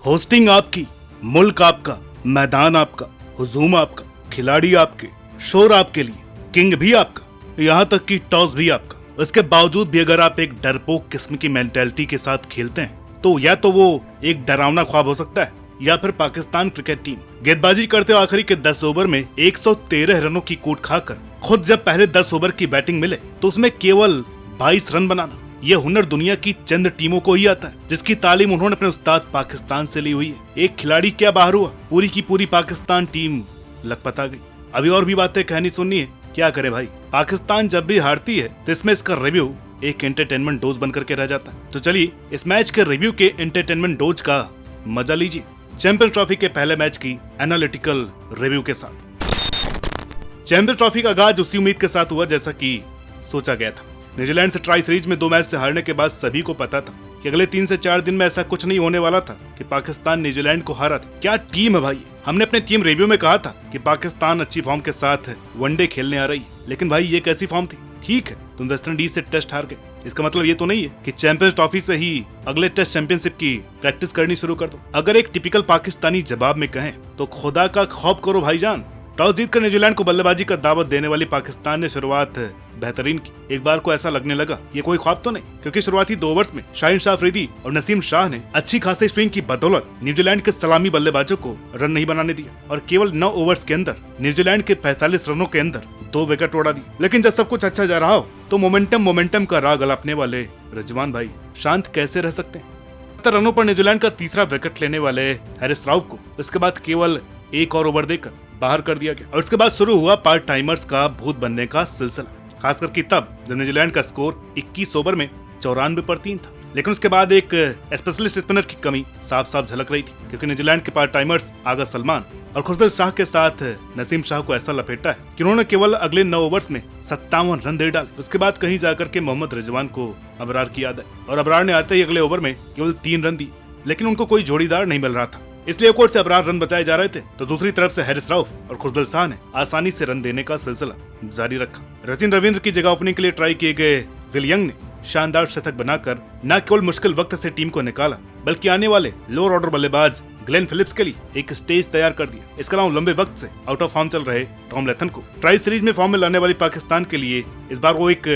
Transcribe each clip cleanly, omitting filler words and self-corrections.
Hosting आपकी, मुल्क आपका, मैदान आपका, हुजूम आपका, खिलाड़ी आपके, शोर आपके लिए, किंग भी आपका, यहाँ तक कि टॉस भी आपका। इसके बावजूद भी अगर आप एक डरपोक किस्म की मेंटालिटी के साथ खेलते हैं तो या तो वो एक डरावना ख्वाब हो सकता है या फिर पाकिस्तान क्रिकेट टीम गेंदबाजी करते हुए आखिरी के 10 ओवर में 113 रनों की कूट खाकर खुद जब पहले 10 ओवर की बैटिंग मिले तो उसमें केवल 22 रन बनाना, यह हुनर दुनिया की चंद टीमों को ही आता है जिसकी तालीम उन्होंने अपने उस्ताद पाकिस्तान से ली हुई है। एक खिलाड़ी क्या बाहर हुआ, पूरी की पूरी पाकिस्तान टीम लखपता गई। अभी और भी बातें कहनी सुननी है, क्या करे भाई। पाकिस्तान जब भी हारती है तो इसमें इसका रिव्यू एक एंटरटेनमेंट डोज बनकर के रह जाता है। तो चलिए इस मैच के रिव्यू के एंटरटेनमेंट डोज का मजा लीजिए चैंपियंस ट्रॉफी के पहले मैच की एनालिटिकल रिव्यू के साथ। चैंपियंस ट्रॉफी का आगाज उसी उम्मीद के साथ हुआ जैसा कि सोचा गया था। न्यूजीलैंड से ट्राई सीरीज में 2 मैच से हारने के बाद सभी को पता था कि अगले 3 से 4 दिन में ऐसा कुछ नहीं होने वाला था कि पाकिस्तान न्यूजीलैंड को हरा था। क्या टीम है भाई। हमने अपने टीम रिव्यू में कहा था कि पाकिस्तान अच्छी फॉर्म के साथ वनडे खेलने आ रही है, लेकिन भाई ये कैसी फॉर्म थी। ठीक है तुम वेस्ट इंडीज से टेस्ट हार गए, इसका मतलब ये तो नहीं है कि चैंपियंस ट्रॉफी से ही अगले टेस्ट चैंपियनशिप की प्रैक्टिस करनी शुरू कर दो। अगर एक टिपिकल पाकिस्तानी जवाब में कहें तो खुदा का खौफ करो भाईजान। टॉस जीतकर न्यूजीलैंड को बल्लेबाजी का दावत देने वाली पाकिस्तान ने शुरुआत बेहतरीन की। एक बार को ऐसा लगने लगा ये कोई ख्वाब तो नहीं, क्योंकि शुरुआती 2 ओवर्स में शाहीन शाह अफरीदी और नसीम शाह ने अच्छी खासी स्विंग की बदौलत न्यूजीलैंड के सलामी बल्लेबाजों को रन नहीं बनाने दिया और केवल 9 ओवर्स के अंदर न्यूजीलैंड के 45 रनों के अंदर 2 विकेट उड़ा दी। लेकिन जब सब कुछ अच्छा जा रहा हो तो मोमेंटम का राग अलापने वाले रिजवान भाई शांत कैसे रह सकते हैं। 70 रनों पर न्यूजीलैंड का तीसरा विकेट लेने वाले हैरिस राउफ को इसके बाद केवल 1 और ओवर देकर बाहर कर दिया गया और उसके बाद शुरू हुआ पार्ट टाइमर्स का भूत बनने का सिलसिला, खास करके तब जब न्यूजीलैंड का स्कोर 21 ओवर में 94 पर 3 था। लेकिन उसके बाद एक स्पेशलिस्ट स्पिनर की कमी साफ साफ झलक रही थी, क्योंकि न्यूजीलैंड के पार्ट टाइमर्स आगा सलमान और खुशदिल शाह के साथ नसीम शाह को ऐसा लपेटा है कि उन्होंने केवल अगले 9 ओवर्स में 57 रन दे डाले। उसके बाद कहीं जाकर के मोहम्मद रिजवान को अबरार की याद आई और अबरार ने आते ही अगले ओवर में केवल 3 रन दी, लेकिन उनको कोई जोड़ीदार नहीं मिल रहा था, इसलिए एक ओर से अबरार रन बचाए जा रहे थे तो दूसरी तरफ से हैरिस राउफ और खुशदिल शाह ने आसानी से रन देने का सिलसिला जारी रखा। सचिन रविंद्र की जगह ओपनिंग के लिए ट्राई किए गए विल यंग ने शानदार शतक बनाकर न केवल मुश्किल वक्त से टीम को निकाला, बल्कि आने वाले लोअर ऑर्डर बल्लेबाज ग्लेन फिलिप्स के लिए एक स्टेज तैयार कर दिया। इसके अलावा लंबे वक्त से आउट ऑफ फॉर्म चल रहे टॉम लेथन को ट्राई सीरीज में फॉर्म में लाने वाली पाकिस्तान के लिए इस बार वो एक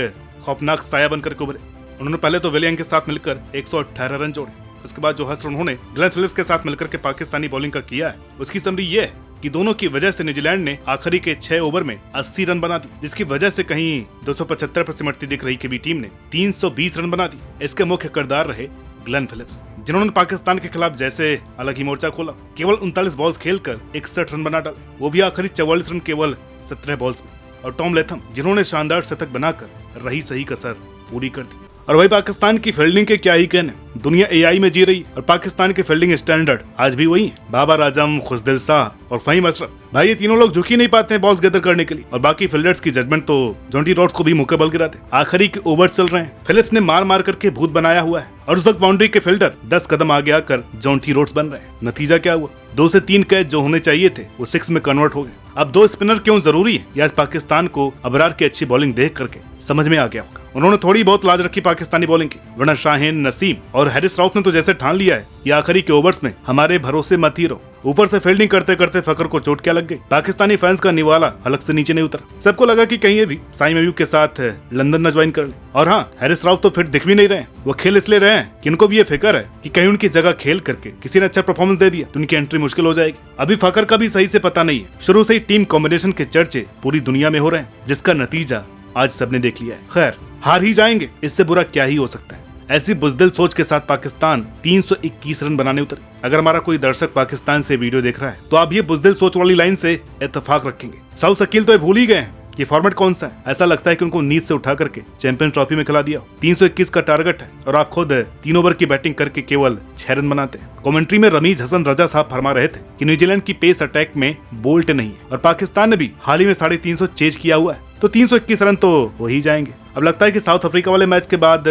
खौफनाक साया बनकर के उभरे। उन्होंने पहले तो विल यंग के साथ मिलकर 118 रन जोड़े। उसके बाद जो हश्र उन्होंने ग्लेन फिलिप्स के साथ मिलकर के पाकिस्तानी बॉलिंग का किया है, उसकी समरी ये है कि दोनों की वजह से न्यूजीलैंड ने आखिरी के 6 ओवर में 80 रन बना दी, जिसकी वजह से कहीं 275 पर सिमटती दिख रही की भी टीम ने 320 रन बना दी। इसके मुख्य किरदार रहे ग्लेन फिलिप्स, जिन्होंने पाकिस्तान के खिलाफ जैसे अलग ही मोर्चा खोला। केवल 39 बॉल्स खेलकर 61 रन बना डाले, वो भी आखिरी 44 रन केवल 17 बॉल्स में। और टॉम लेथम, जिन्होंने शानदार शतक बनाकर रही सही कसर पूरी कर दी। और भाई पाकिस्तान की फील्डिंग के क्या ही कहने, दुनिया एआई में जी रही और पाकिस्तान के फील्डिंग स्टैंडर्ड आज भी वही है। बाबर आजम, खुशदिल शाह और फहीम अशरफ, भाई ये तीनों लोग झुक ही नहीं पाते हैं बॉल्स गैदर करने के लिए, और बाकी फील्डर्स की जजमेंट तो जॉन्टी रोड्स को भी मुक्के बल गिराते। आखिरी के ओवर चल रहे हैं, फिलिप्स ने मार मार करके भूत बनाया हुआ है और उस वक्त बाउंड्री के फील्डर 10 कदम आगे आकर जॉन्टी रोड्स बन रहे हैं। नतीजा क्या हुआ, 2 से 3 कैच जो होने चाहिए थे वो 6 में कन्वर्ट हो गए। अब 2 स्पिनर क्यों जरूरी है, यह आज पाकिस्तान को अबरार की अच्छी बॉलिंग देख करके समझ में आ गया होगा। उन्होंने थोड़ी बहुत लाज रखी पाकिस्तानी बॉलिंग की, वरना शाहीन, नसीम और हैरिस राउफ ने तो जैसे ठान लिया है कि आखिरी के ओवर्स में हमारे भरोसे मत ही रहो। ऊपर से फील्डिंग करते करते फकर को चोट क्या लग गई। पाकिस्तानी फैंस का निवाला हलक से नीचे नहीं उतरा। सबको लगा कि कहीं ये भी साइम अयूब के साथ लंदन न ज्वाइन कर ले। और हाँ, हैरिस राउफ तो फिट दिख भी नहीं रहे हैं। वो खेल इसलिए रहे हैं कि इनको भी ये फिक्र है कि कहीं उनकी जगह खेल करके किसी ने अच्छा परफॉर्मेंस दे दिया तो उनकी एंट्री मुश्किल हो जाएगी। अभी फकर का भी सही से पता नहीं है। शुरू से ही टीम कॉम्बिनेशन के चर्चे पूरी दुनिया में हो रहे हैं, जिसका नतीजा आज सबने देख लिया है। खैर, हार ही जाएंगे, इससे बुरा क्या ही हो सकता है। ऐसी बुजदिल सोच के साथ पाकिस्तान 321 रन बनाने उतरे। अगर हमारा कोई दर्शक पाकिस्तान से वीडियो देख रहा है तो आप ये बुजदिल सोच वाली लाइन से इत्तेफाक रखेंगे। साउथ शकील तो ये भूल ही गए हैं कि फॉर्मेट कौन सा है। ऐसा लगता है कि उनको नींद से उठा करके चैंपियंस ट्रॉफी में खिला दिया। 321 का टारगेट है और आप खुद 3 ओवर की बैटिंग करके केवल 6 रन बनाते हैं। कमेंट्री में रमीज हसन रजा साहब फरमा रहे थे कि न्यूजीलैंड की पेस अटैक में बोल्ट नहीं है और पाकिस्तान ने भी हाल ही में 350 चेज किया हुआ है, तो 321 रन तो हो ही जाएंगे। अब लगता है कि साउथ अफ्रीका वाले मैच के बाद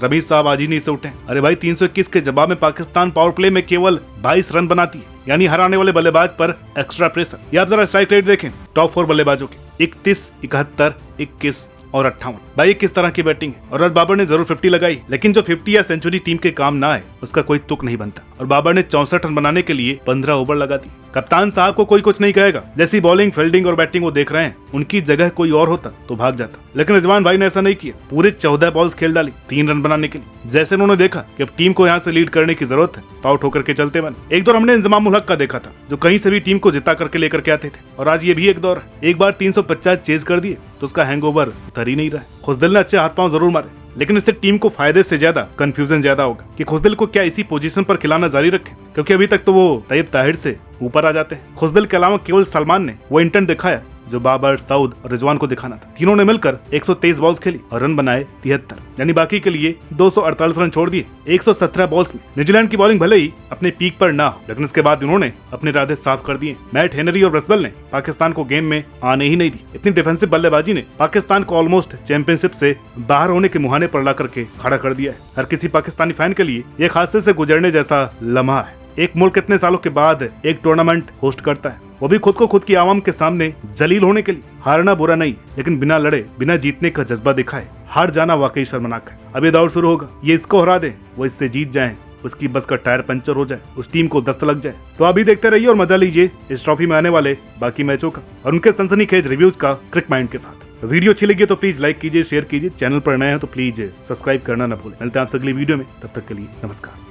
रमीज साहब आज ही नहीं से उठे। अरे भाई, 321 के जवाब में पाकिस्तान पावर प्ले में केवल 22 रन बनाती है, यानी हर आने वाले बल्लेबाज पर एक्स्ट्रा प्रेशर। ये आप जरा स्ट्राइक रेट देखें टॉप 4 बल्लेबाजों के, 31, 71, 21 और 58। भाई किस तरह की बैटिंग है। और आज बाबर ने जरूर 50 लगाई, लेकिन जो 50 या सेंचुरी टीम के काम ना आए उसका कोई तुक नहीं बनता। और बाबर ने 64 रन बनाने के लिए 15 ओवर लगा दी। कप्तान साहब को कोई कुछ नहीं कहेगा। जैसी बॉलिंग, फील्डिंग और बैटिंग वो देख रहे हैं, उनकी जगह कोई और होता तो भाग जाता, लेकिन रिजवान भाई ने ऐसा नहीं किया। पूरे 14 बॉल्स खेल डाली 3 रन बनाने के लिए। जैसे उन्होंने देखा कि अब टीम को यहाँ से लीड करने की जरूरत है, तो आउट होकर के चलते बने। एक दौर हमने इंजमामुल हक का देखा था, जो कहीं से भी टीम को जिता करके लेकर के आते थे, और आज ये भी एक दौर है। एक बार 350 चेज कर दिए तो उसका हैंगओवर उतर ही नहीं रहा। खुशदिल ने अच्छे हाथ पांव जरूर मारे, लेकिन इससे टीम को फायदे से ज्यादा कंफ्यूजन ज्यादा होगा कि खुशदिल को क्या इसी पोजीशन पर खिलाना जारी रखें, क्योंकि अभी तक तो वो तैयब ताहिर से ऊपर आ जाते हैं। खुशदिल के अलावा केवल सलमान ने वो इंटेंट दिखाया जो बाबर, सऊद और रिजवान को दिखाना था। तीनों ने मिलकर 123 बॉल्स खेली और रन बनाए 73, यानी बाकी के लिए 248 रन छोड़ दिए 117 बॉल्स में। न्यूजीलैंड की बॉलिंग भले ही अपने पीक पर ना हो, लेकिन इसके बाद उन्होंने अपने इरादे साफ कर दिए। मैट हेनरी और रसबल ने पाकिस्तान को गेम में आने ही नहीं दी। इतनी डिफेंसिव बल्लेबाजी ने पाकिस्तान को ऑलमोस्ट चैंपियनशिप से बाहर होने के मुहाने पर ला करके खड़ा कर दिया है। हर किसी पाकिस्तानी फैन के लिए एक हादसे से गुजरने जैसा लम्हा है। एक मुल्क इतने सालों के बाद एक टूर्नामेंट होस्ट करता है, वो भी खुद को खुद की आवाम के सामने जलील होने के लिए। हारना बुरा नहीं, लेकिन बिना लड़े, बिना जीतने का जज्बा दिखाए हार जाना वाकई शर्मनाक है। अब ये दौर शुरू होगा, ये इसको हरा दे, वो इससे जीत जाए, उसकी बस का टायर पंचर हो जाए, उस टीम को दस्त लग जाए। तो अभी देखते रहिए और मजा लीजिए इस ट्रॉफी में आने वाले बाकी मैचों का और उनके सनसनीखेज रिव्यूज का क्रिक माइंड के साथ। वीडियो अच्छी लगी तो प्लीज लाइक कीजिए, शेयर कीजिए। चैनल पर नए हैं तो प्लीज सब्सक्राइब करना ना भूलें। मिलते हैं आपसे अगली वीडियो में, तब तक के लिए नमस्कार।